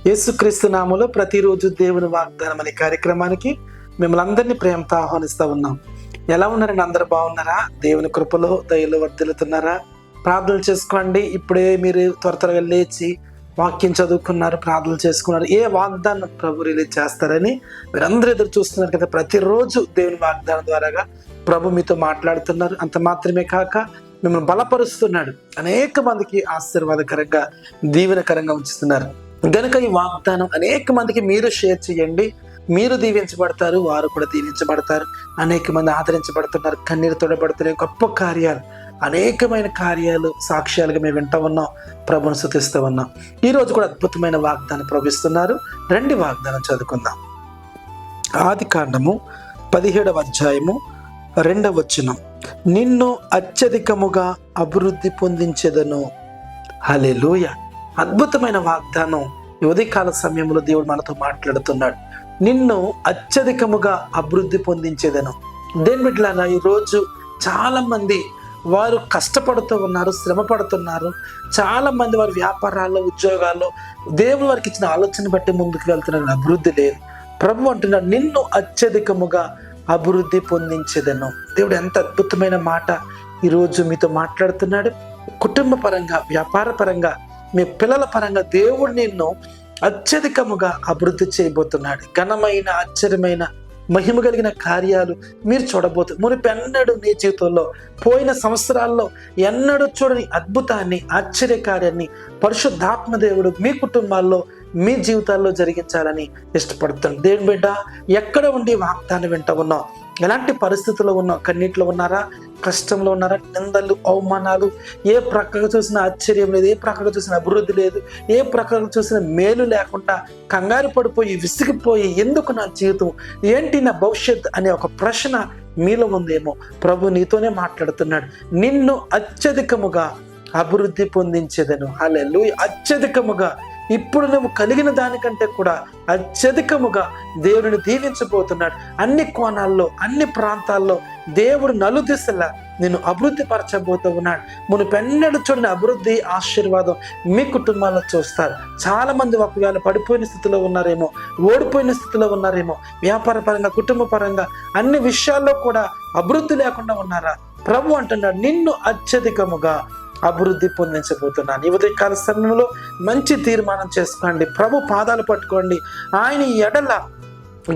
యేసుక్రీస్తు నామములో ప్రతిరోజు దేవుని వాగ్దానం అనే కార్యక్రమానికి మిమ్మల్ని అందరినీ ప్రేమతో ఆహ్వానిస్తూ ఉన్నాం. ఎలా ఉన్నారండి? అందరూ బాగున్నారా? దేవుని కృపలో దయలో వర్ధిల్లుతున్నారా? ప్రార్థనలు చేసుకోండి. ఇప్పుడే మీరు త్వరగా లేచి వాక్యం చదువుకున్నారు, ప్రార్థనలు చేసుకున్నారు. ఏ వాగ్దానం ప్రభు రిలీజ్ చేస్తారని మీరందరూ ఎదురు చూస్తున్నారు కదా. ప్రతిరోజు దేవుని వాగ్దానం ద్వారాగా ప్రభు మీతో మాట్లాడుతున్నారు. అంత మాత్రమే కాక మిమ్మల్ని బలపరుస్తున్నాడు. అనేక మందికి ఆశీర్వాదకరంగా దీవెనకరంగా ఉంచుతున్నారు. గనుక ఈ వాగ్దానం అనేక మందికి మీరు షేర్ చేయండి. మీరు దీవించబడతారు, వారు కూడా దీవించబడతారు. అనేక మంది ఆదరించబడుతున్నారు, కన్నీరు తొడబడుతున్నాయి. గొప్ప కార్యాలు, అనేకమైన కార్యాలు సాక్ష్యాలుగా మేము వింటూ ఉన్నాం, ప్రభుని స్తుతిస్తూ ఉన్నాం. ఈరోజు కూడా అద్భుతమైన వాగ్దానం ప్రవహిస్తున్నారు. రండి వాగ్దానం చదువుకుందాం. ఆదికాండము 17వ అధ్యాయము 2వ వచనం. నిన్ను అత్యధికముగా అభివృద్ధి పొందించెదను. హల్లెలూయా. అద్భుతమైన వాగ్దానం ఈ ఉదయకాల సమయంలో దేవుడు మనతో మాట్లాడుతున్నాడు. నిన్ను అత్యధికముగా అభివృద్ధి పొందించేదను. దేని బిడ్డలారా, ఈరోజు చాలా మంది వారు కష్టపడుతూ ఉన్నారు, శ్రమ పడుతున్నారు. చాలా మంది వారి వ్యాపారాల్లో, ఉద్యోగాల్లో దేవుడు వారికి ఇచ్చిన ఆలోచన బట్టి ముందుకు వెళ్తున్నారు, అభివృద్ధి లేదు. ప్రభు అంటున్నాడు, నిన్ను అత్యధికముగా అభివృద్ధి పొందించేదను. దేవుడు ఎంత అద్భుతమైన మాట ఈరోజు మీతో మాట్లాడుతున్నాడు. కుటుంబ పరంగా, వ్యాపార పరంగా, మీ పిల్లల పరంగా దేవుడు నిన్ను అత్యధికముగా అభివృద్ధి చేయబోతున్నాడు. ఘనమైన, ఆశ్చర్యమైన, మహిమ కలిగిన కార్యాలు మీరు చూడబోతున్నారు. మునిపెన్నడూ నీ జీవితంలో, పోయిన సంవత్సరాల్లో ఎన్నడూ చూడని అద్భుతాన్ని, ఆశ్చర్యకార్యాన్ని పరిశుద్ధాత్మ దేవుడు మీ కుటుంబాల్లో, మీ జీవితాల్లో జరిగించాలని ఇష్టపడుతుంది. దేవుని బిడ్డ, ఎక్కడ ఉండి వాగ్దానం వింటూ ఉన్నావు? ఎలాంటి పరిస్థితుల్లో ఉన్నావు? కన్నీటిలో ఉన్నారా? కష్టంలో ఉన్నారా? నిందలు, అవమానాలు, ఏ ప్రక్కగా చూసిన ఆశ్చర్యం లేదు, ఏ ప్రక్కగా చూసిన అభివృద్ధి లేదు, ఏ ప్రక్కగా చూసిన మేలు లేకుండా కంగారు పడిపోయి, విసిగిపోయి, ఎందుకు నా జీవితం, ఏంటి నా భవిష్యత్ అనే ఒక ప్రశ్న మీలో ఉందేమో. ప్రభు నీతోనే మాట్లాడుతున్నాడు. నిన్ను అత్యధికముగా అభివృద్ధి పొందించేదను. హల్లెలూయా. అత్యధికముగా, ఇప్పుడు నువ్వు కలిగిన దానికంటే కూడా అత్యధికముగా దేవుడిని దీవించబోతున్నాడు. అన్ని కోణాల్లో, అన్ని ప్రాంతాల్లో దేవుడు నలుదిశలా నిన్ను అభివృద్ధి పరచబోతూ ఉన్నాడు. మునుపెన్నడూ చూడని అభివృద్ధి, ఆశీర్వాదం మీ కుటుంబాల్లో చూస్తారు. చాలా మంది ఒకవేళ పడిపోయిన స్థితిలో ఉన్నారేమో, ఓడిపోయిన స్థితిలో ఉన్నారేమో, వ్యాపార పరంగా, కుటుంబ పరంగా, అన్ని విషయాల్లో కూడా అభివృద్ధి లేకుండా ఉన్నారా? ప్రభు అంటున్నాడు, నిన్ను అత్యధికముగా అభివృద్ధి పొందించబోతున్నాను. ఈ ఉదయకాల సమయంలో మంచి తీర్మానం చేసుకోండి. ప్రభు పాదాలు పట్టుకోండి. ఆయన ఎడల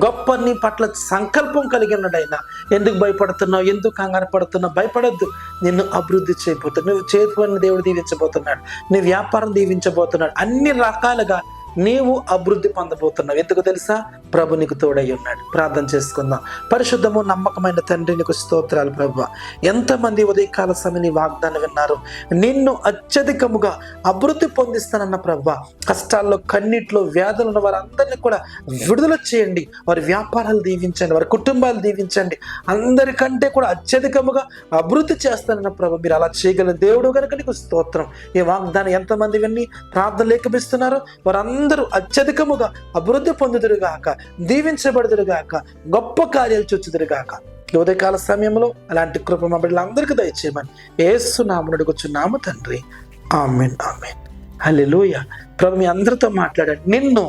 గొప్ప నీ పట్ల సంకల్పం కలిగి ఉన్నాడైనా. ఎందుకు భయపడుతున్నావు? ఎందుకు కంగారు పడుతున్నావు? భయపడద్దు. నిన్ను అభివృద్ధి చేయబోతున్నాడు. నువ్వు చేతులను దేవుడు దీవించబోతున్నాడు. నీ వ్యాపారం దీవించబోతున్నాడు. అన్ని రకాలుగా నీవు అభివృద్ధి పొందబోతున్నావు. ఎందుకు తెలుసా? ప్రభు నీకు తోడై ఉన్నాడు. ప్రార్థన చేసుకుందాం. పరిశుద్ధము, నమ్మకమైన తండ్రి, నీకు స్తోత్రాలు ప్రభువా. ఎంతమంది ఉదయకాల సమయం నీ వాగ్దానం విన్నారు? నిన్ను అత్యధికముగా అభివృద్ధి పొందిస్తానన్న ప్రభువా. కష్టాల్లో, కన్నీటిలో, వ్యాధులు ఉన్న వారందరినీ కూడా విడుదల చేయండి. వారి వ్యాపారాలు దీవించండి, వారి కుటుంబాలు దీవించండి. అందరికంటే కూడా అత్యధికముగా అభివృద్ధి చేస్తానన్న ప్రభు. మీరు అలా చేయగల దేవుడు కనుక నీకు స్తోత్రం. ఈ వాగ్దానం ఎంతమంది విని ప్రార్థన లేఖపిస్తున్నారో వారందరూ అత్యధికముగా అభివృద్ధి పొందుదురుగాక, దీవించబడుదురుగాక, గొప్ప కార్యాలు చూచుదురుగాక. ఉదయకాల సమయంలో అలాంటి కృప మా బిడ్డలందరికీ దయచేయమని యేసు నామమున అడుగుచున్నాము తండ్రి. ఆమేన్, ఆమేన్. హల్లెలూయా. ప్రభు మీ అందరితో మాట్లాడాడు. నిన్ను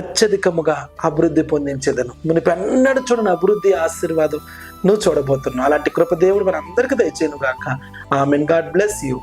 అత్యధికముగా అభివృద్ధి పొందించేదను. మునిపెన్నడూ చూడని అభివృద్ధి, ఆశీర్వాదం నువ్వు చూడబోతున్నావు. అలాంటి కృప దేవుడు మన అందరికీ దయచేయను గాక. ఆమేన్. God bless you.